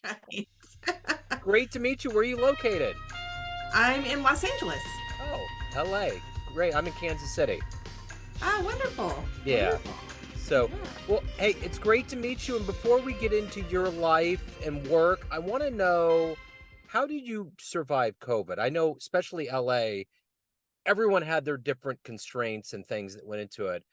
Right. Great to meet you. Where are you located? I'm in Los Angeles. Oh, LA. Great. I'm in Kansas City. Ah, wonderful. Yeah. Wonderful. So, Yeah. well, hey, it's great to meet you. And before we get into your life and work, I want to know, how did you survive COVID? I know, especially LA, everyone had their different constraints and things that went into it.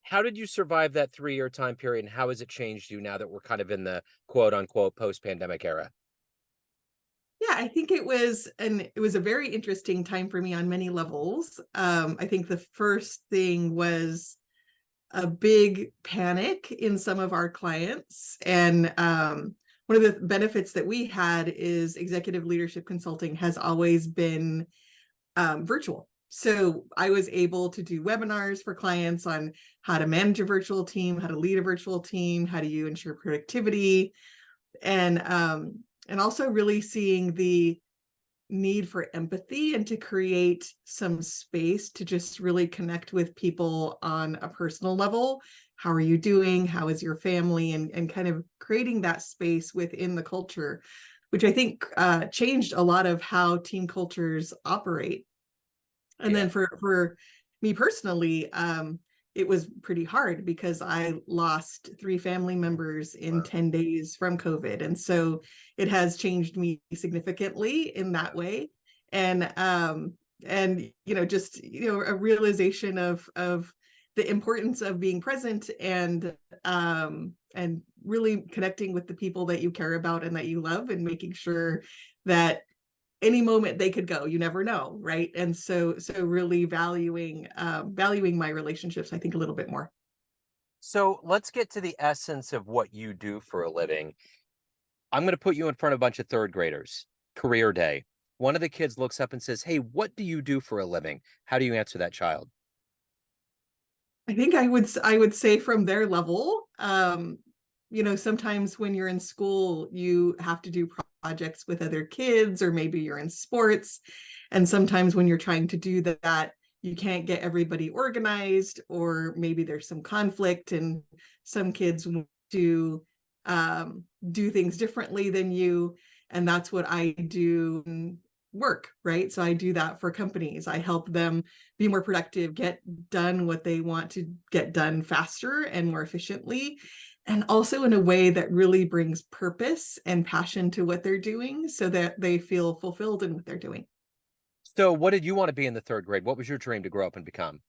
How did you survive that 3-year time period, and how has it changed you now that we're kind of in the quote unquote post pandemic era? Yeah, I think it was a very interesting time for me on many levels. I think the first thing was a big panic in some of our clients. And one of the benefits that we had is executive leadership consulting has always been virtual. So I was able to do webinars for clients on how to manage a virtual team, how to lead a virtual team, how do you ensure productivity, and also really seeing the need for empathy and to create some space to just really connect with people on a personal level. How are you doing? How is your family? And kind of creating that space within the culture, which I think changed a lot of how team cultures operate. And Yeah. then for me personally, it was pretty hard because I lost 3 family members in Wow. 10 days from COVID. And so it has changed me significantly in that way. And just a realization of the importance of being present and really connecting with the people that you care about and that you love, and making sure that any moment they could go, you never know, right? And so really valuing my relationships, I think, a little bit more. So let's get to the essence of what you do for a living. I'm going to put you in front of a bunch of third graders. Career day. One of the kids looks up and says, "Hey, what do you do for a living?" How do you answer that child? I think I would say from their level, sometimes when you're in school, you have to do projects with other kids, or maybe you're in sports. And sometimes when you're trying to do that, you can't get everybody organized, or maybe there's some conflict, and some kids want to do things differently than you. And that's what I do in work, right? So I do that for companies. I help them be more productive, get done what they want to get done faster and more efficiently, and also in a way that really brings purpose and passion to what they're doing, so that they feel fulfilled in what they're doing. So, what did you want to be in the third grade? What was your dream to grow up and become?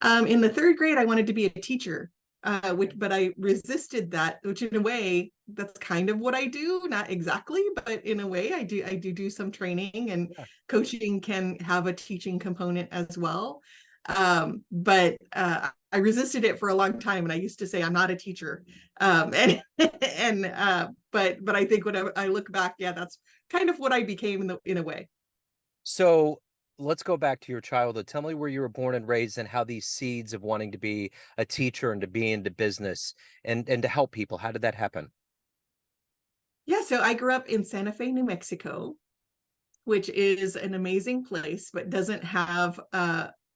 In the third grade, I wanted to be a teacher, but I resisted that, which in a way, that's kind of what I do. Not exactly, but in a way, I do some training, and Yeah. coaching can have a teaching component as well. But I resisted it for a long time, and I used to say I'm not a teacher. And but I think when I look back, yeah, that's kind of what I became in a way. So, let's go back to your childhood. Tell me where you were born and raised, and how these seeds of wanting to be a teacher and to be into business and to help people, how did that happen? Yeah, so I grew up in Santa Fe, New Mexico, which is an amazing place, but doesn't have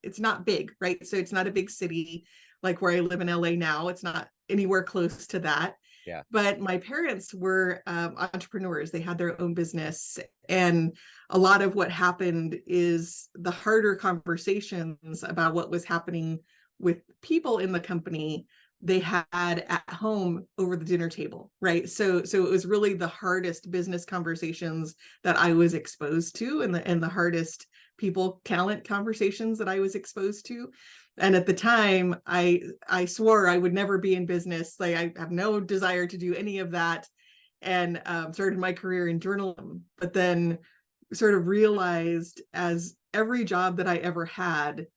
it's not big, right? So it's not a big city like where I live in LA now. It's not anywhere close to that. Yeah. But my parents were entrepreneurs. They had their own business. And a lot of what happened is the harder conversations about what was happening with people in the company they had at home over the dinner table, right? So it was really the hardest business conversations that I was exposed to, and the hardest people talent conversations that I was exposed to. And at the time, I swore I would never be in business. Like, I have no desire to do any of that, and started my career in journalism. But then sort of realized, as every job that I ever had,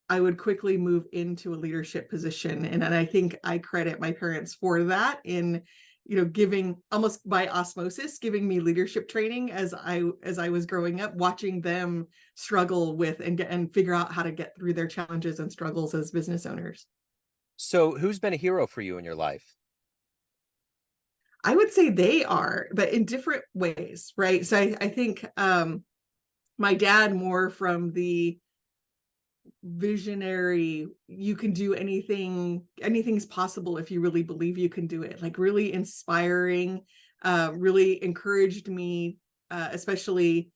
I would quickly move into a leadership position. And I think I credit my parents for that, in giving, almost by osmosis, giving me leadership training as I was growing up, watching them struggle with and figure out how to get through their challenges and struggles as business owners. So, who's been a hero for you in your life? I would say they are, but in different ways, right? So I think my dad, more from the visionary, you can do anything's possible if you really believe you can do it, like really inspiring. really encouraged me, especially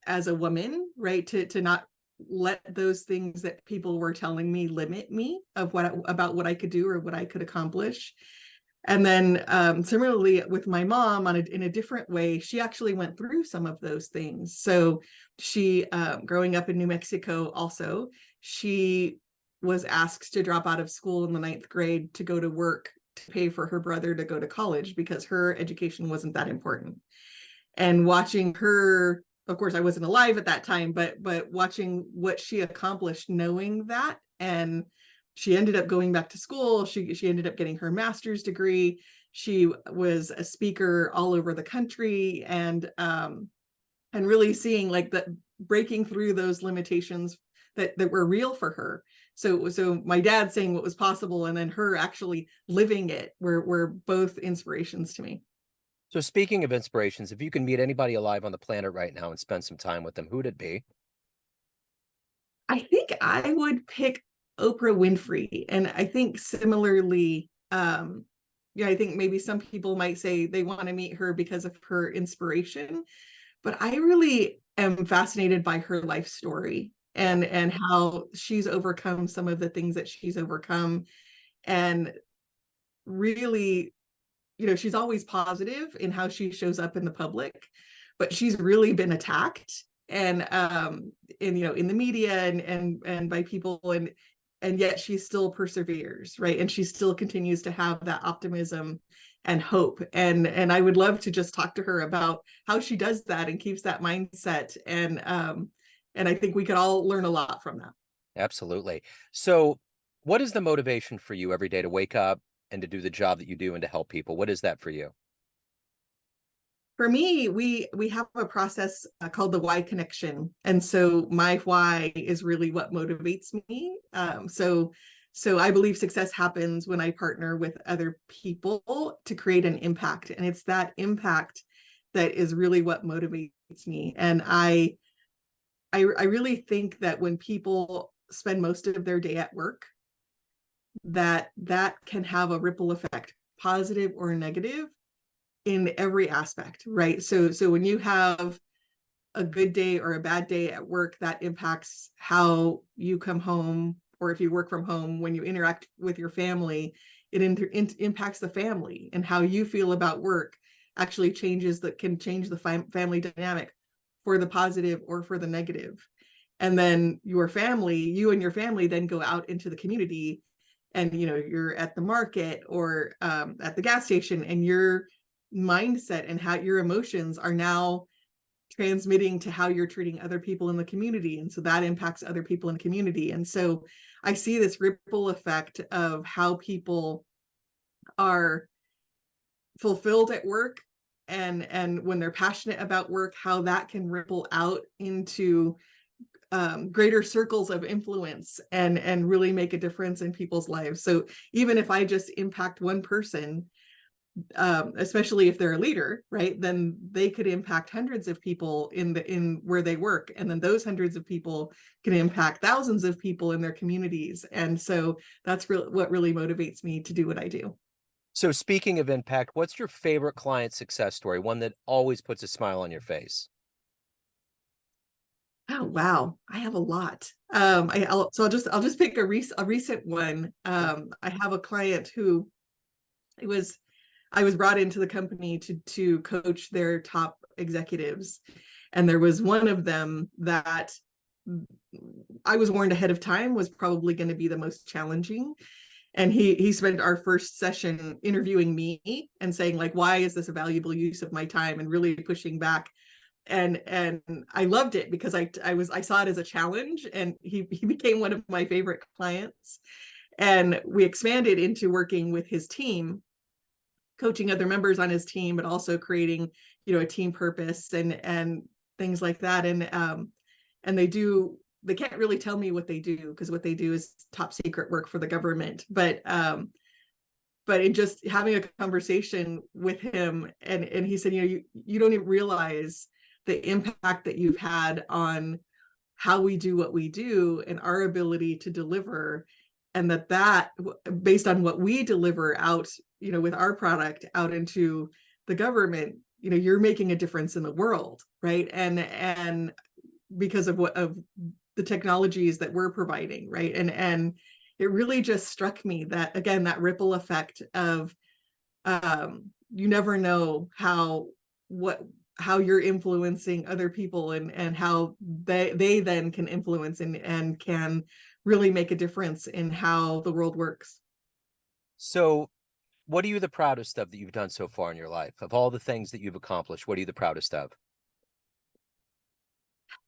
as a woman, right, to not let those things that people were telling me limit me of about what I could do or what I could accomplish. And then similarly with my mom, in a different way, she actually went through some of those things. So she, growing up in New Mexico, also, she was asked to drop out of school in the 9th grade to go to work to pay for her brother to go to college because her education wasn't that important. And watching her, of course I wasn't alive at that time, but watching what she accomplished, knowing that, and she ended up going back to school. She ended up getting her master's degree. She was a speaker all over the country, and really seeing like the breaking through those limitations that were real for her. So my dad saying what was possible and then her actually living it were both inspirations to me. So speaking of inspirations, if you can meet anybody alive on the planet right now and spend some time with them, who'd it be? I think I would pick Oprah Winfrey. And I think similarly, yeah, I think maybe some people might say they want to meet her because of her inspiration, but I really am fascinated by her life story Yeah. and how she's overcome some of the things that she's overcome. And really, she's always positive in how she shows up in the public, but she's really been attacked and in the media and by people, and yet she still perseveres, right? And she still continues to have that optimism and hope. And I would love to just talk to her about how she does that and keeps that mindset. And I think we could all learn a lot from that. Absolutely. So what is the motivation for you every day to wake up and to do the job that you do and to help people? What is that for you? For me, we have a process called the why connection, and so my why is really what motivates me. So I believe success happens when I partner with other people to create an impact, and it's that impact that is really what motivates me. And I really think that when people spend most of their day at work, that can have a ripple effect, positive or negative, in every aspect, right? So when you have a good day or a bad day at work, that impacts how you come home, or if you work from home, when you interact with your family, it impacts the family, and how you feel about work actually can change the family dynamic for the positive or for the negative. And then you and your family then go out into the community, and you're at the market or at the gas station, and your mindset and how your emotions are now transmitting to how you're treating other people in the community, and so that impacts other people in the community. And so I see this ripple effect of how people are fulfilled at work, and when they're passionate about work, how that can ripple out into greater circles of influence, and really make a difference in people's lives. So even if I just impact one person, especially if they're a leader, right, then they could impact hundreds of people in where they work, and then those hundreds of people can impact thousands of people in their communities. And so that's what really motivates me to do what I do. So speaking of impact, what's your favorite client success story? One that always puts a smile on your face? Oh wow, I have a lot. I'll just pick a recent one. I have a client who it was I was brought into the company to coach their top executives, and there was one of them that I was warned ahead of time was probably going to be the most challenging. And he spent our first session interviewing me and saying, like, why is this a valuable use of my time, and really pushing back. And I loved it because I saw it as a challenge, and he became one of my favorite clients. And we expanded into working with his team, coaching other members on his team, but also creating, a team purpose and things like that. And they can't really tell me what they do, because what they do is top secret work for the government. But in just having a conversation with him, and he said, you don't even realize the impact that you've had on how we do what we do and our ability to deliver, and that based on what we deliver out, with our product out into the government, you're making a difference in the world, right? And because of the technologies that we're providing, right? And it really just struck me that, again, that ripple effect of you never know how you're influencing other people, and how they then can influence and can really make a difference in how the world works. So what are you the proudest of that you've done so far in your life? Of all the things that you've accomplished, what are you the proudest of?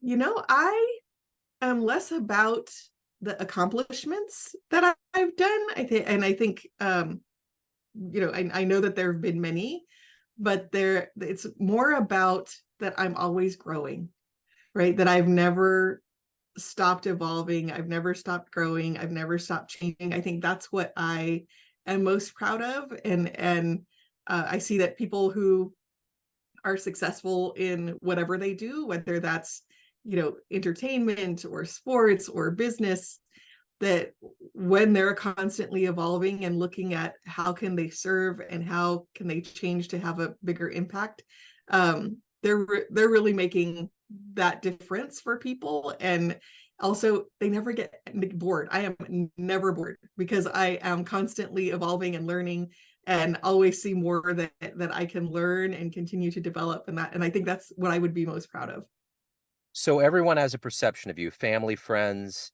I am less about the accomplishments that I've done. I think I know that there have been many, but it's more about that I'm always growing, right? That I've never stopped evolving, I've never stopped growing, I've never stopped changing. I think that's what I am most proud of. And I see that people who are successful in whatever they do, whether that's entertainment or sports or business, that when they're constantly evolving and looking at how can they serve and how can they change to have a bigger impact, they're really making that difference for people. And also, they never get bored. I am never bored because I am constantly evolving and learning, and always see more that I can learn and continue to develop. And I think that's what I would be most proud of. So everyone has a perception of you, family, friends,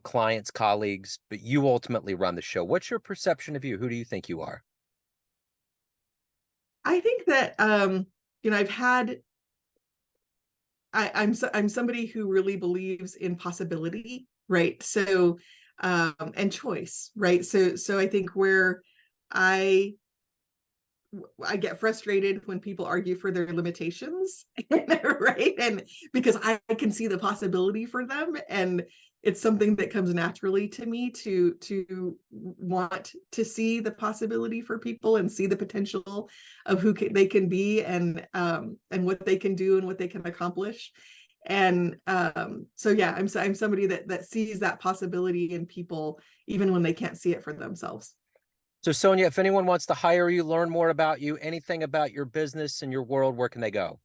clients, colleagues, but you ultimately run the show. What's your perception of you? Who do you think you are? I think that I've had I'm somebody who really believes in possibility, right? So and choice, right? So I think where I I get frustrated when people argue for their limitations, right? And because I can see the possibility for them, and it's something that comes naturally to me to want to see the possibility for people and see the potential of they can be, and what they can do and what they can accomplish. And so yeah, I'm somebody that sees that possibility in people even when they can't see it for themselves. So Sonya, if anyone wants to hire you, learn more about you, anything about your business and your world, where can they go?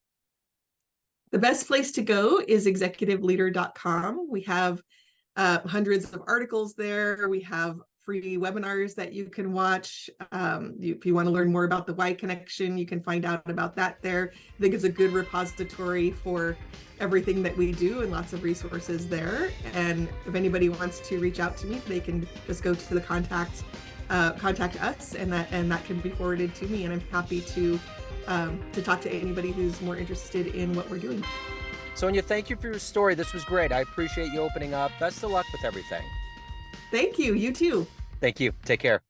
The best place to go is executiveleader.com. We have hundreds of articles there. We have free webinars that you can watch. If you want to learn more about the Y Connection, you can find out about that there. I think it's a good repository for everything that we do, and lots of resources there. And if anybody wants to reach out to me, they can just go to the contact us, and that can be forwarded to me. And I'm happy to talk to anybody who's more interested in what we're doing. Sonya, thank you for your story. This was great. I appreciate you opening up. Best of luck with everything. Thank you. You too. Thank you. Take care.